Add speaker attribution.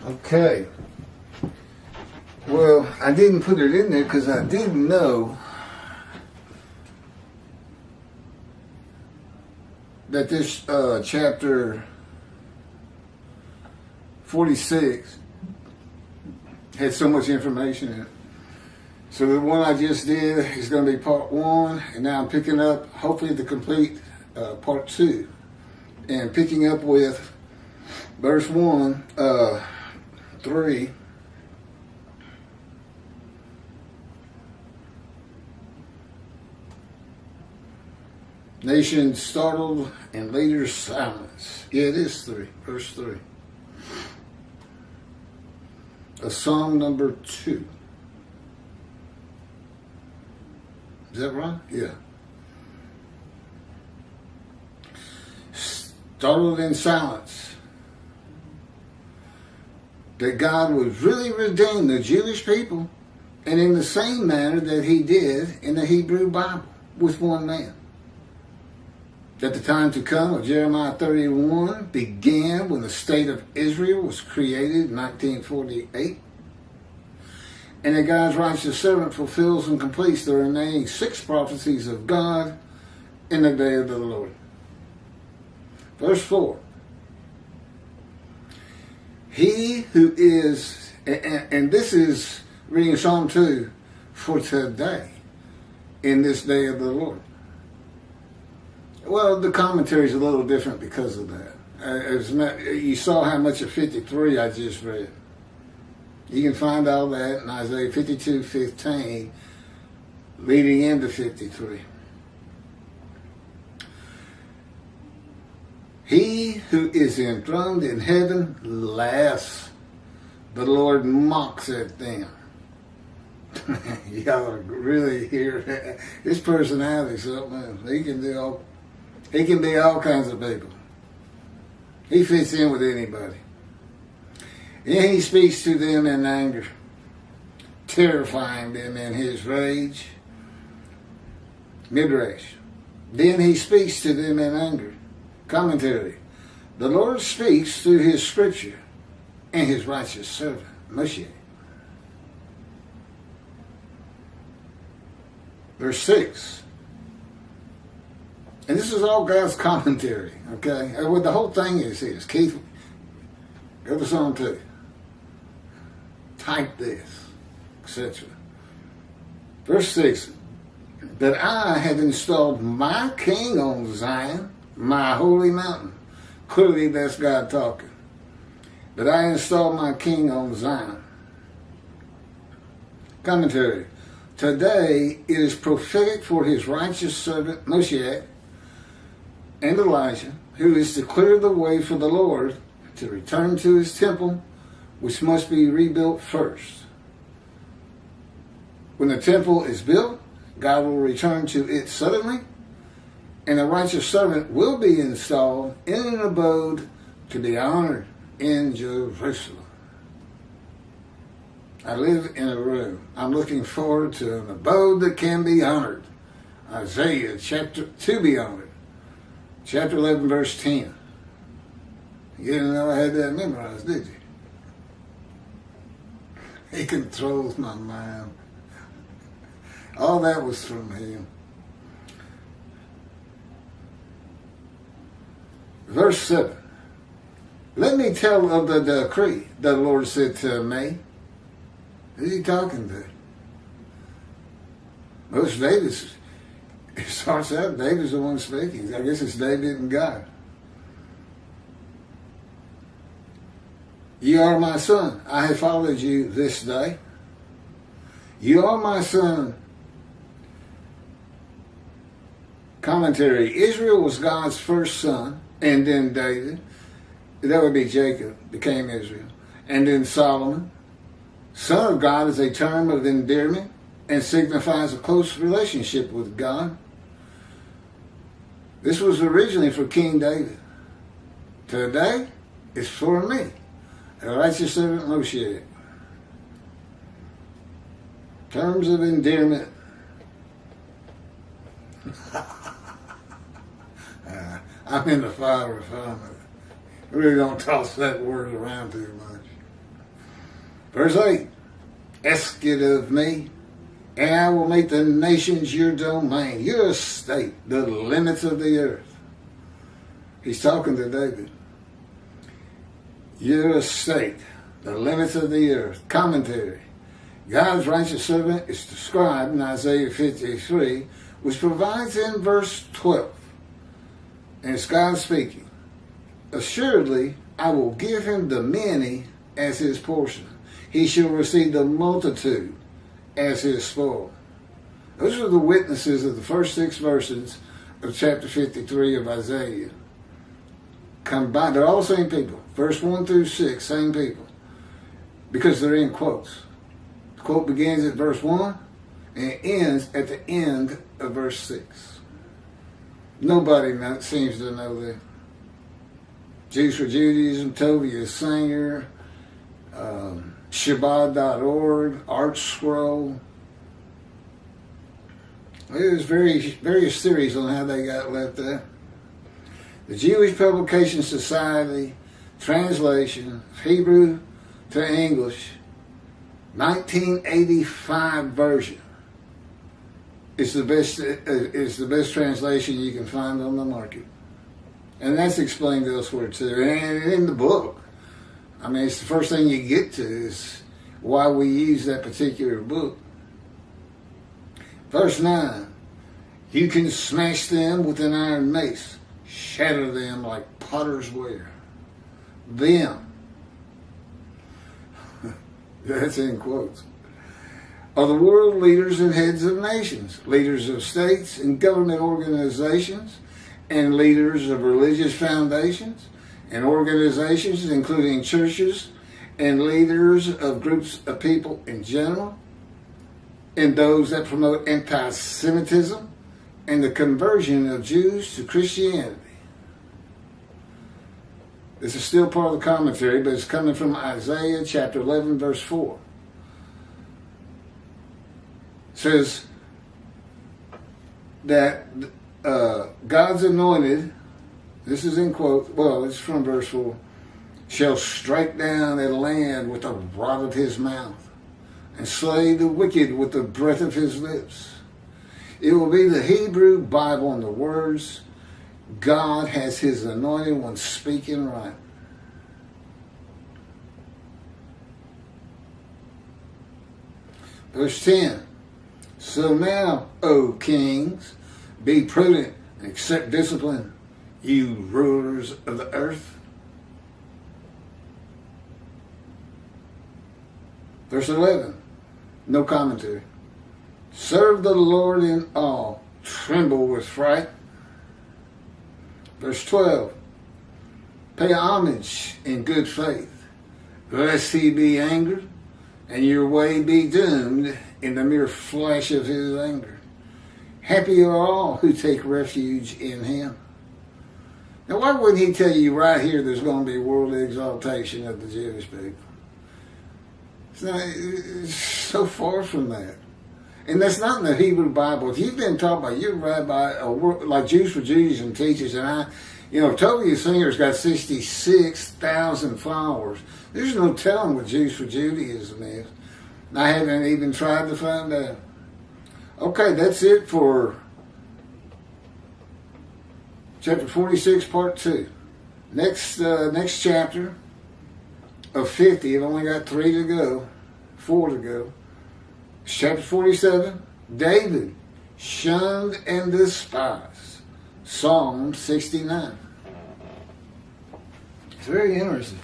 Speaker 1: Okay. Well, I didn't put it in there because I didn't know that this chapter 46 had so much information in it. So the one I just did is going to be part 1, and now I'm picking up, hopefully, the complete part 2, and picking up with verse 1, 3. Nation startled and leaders silence. Yeah, it is 3, verse 3. Psalm number 2. Is that right? Yeah. Startled in silence. That God would really redeem the Jewish people, and in the same manner that he did in the Hebrew Bible with one man. That the time to come of Jeremiah 31 began when the state of Israel was created in 1948. And that God's righteous servant fulfills and completes the remaining 6 prophecies of God in the day of the Lord. Verse 4. He who is, and this is reading Psalm 2 for today, in this day of the Lord. Well, the commentary is a little different because of that. You saw how much of 53 I just read. You can find all that in Isaiah 52:15, leading into 53. He who is enthroned in heaven laughs. The Lord mocks at them. Y'all really hear his personality something else. He can be all kinds of people. He fits in with anybody. And he speaks to them in anger, terrifying them in his rage. Midrash. Then he speaks to them in anger. Commentary. The Lord speaks through his scripture and his righteous servant, Moshe. Verse 6. And this is all God's commentary, okay? And what the whole thing is Keith, go to Psalm 2. Type this, etc. Verse 6. But I have installed my king on Zion, my holy mountain. Clearly that's God talking. But I installed my king on Zion. Commentary. Today it is prophetic for his righteous servant Moshe and Elijah, who is to clear the way for the Lord to return to his temple, which must be rebuilt first. When the temple is built, God will return to it suddenly, and the righteous servant will be installed in an abode to be honored in Jerusalem. I live in a room. I'm looking forward to an abode that can be honored. Isaiah chapter 2 be honored. Chapter 11 verse 10. You didn't know I had that memorized, did you? He controls my mind. All that was from him. Verse 7. Let me tell of the decree the Lord said to me. Who's he talking to? Most David, it starts out, David's the one speaking. I guess it's David and God. You are my son. I have followed you this day. You are my son. Commentary. Israel was God's first son, and then David. That would be Jacob, became Israel. And then Solomon. Son of God is a term of endearment and signifies a close relationship with God. This was originally for King David. Today, it's for me, a righteous servant Moshe. Terms of endearment. I'm in the fire refinement. We really don't toss that word around too much. Verse 8, ask it of me, and I will make the nations your domain, your estate, the limits of the earth. He's talking to David. Your estate, the limits of the earth. Commentary. God's righteous servant is described in Isaiah 53, which provides in verse 12. And it's God speaking. Assuredly, I will give him the many as his portion. He shall receive the multitude as his spoil. Those are the witnesses of the first 6 verses of chapter 53 of Isaiah. Combined, they're all the same people. Verse 1 through 6, same people. Because they're in quotes. The quote begins at verse 1 and it ends at the end of verse 6. Nobody seems to know that. Jews for Judaism, Tovia Singer, Shabbat.org, Art Scroll. There's various theories on how they got left there. The Jewish Publication Society translation, Hebrew to English, 1985 version is the best translation you can find on the market, and that's explained elsewhere too. And in the book, I mean, it's the first thing you get to is why we use that particular book. Verse 9, you can smash them with an iron mace, shatter them like potter's ware. Them, that's in quotes, are the world leaders and heads of nations, leaders of states and government organizations, and leaders of religious foundations and organizations, including churches, and leaders of groups of people in general, and those that promote antisemitism and the conversion of Jews to Christianity. This is still part of the commentary, but it's coming from Isaiah chapter 11, verse 4. It says that God's anointed, this is in quote, well, it's from verse 4, shall strike down a land with the rod of his mouth and slay the wicked with the breath of his lips. It will be the Hebrew Bible and the words, God has his anointed one speaking right. Verse 10. So now, O kings, be prudent and accept discipline, you rulers of the earth. Verse 11. No commentary. Serve the Lord in awe, tremble with fright. Verse 12, pay homage in good faith, lest he be angered, and your way be doomed in the mere flash of his anger. Happy are all who take refuge in him. Now, why wouldn't he tell you right here there's going to be worldly exaltation of the Jewish people? It's so far from that. And that's not in the Hebrew Bible. If you've been taught by your rabbi, like Jews for Judaism teaches, and Tovia Singer's got 66,000 followers. There's no telling what Jews for Judaism is. I haven't even tried to find out. Okay, that's it for chapter 46, part 2. Next chapter of 50, I've only got 4 to go. Chapter 47, David, shunned and despised. Psalm 69. It's very interesting.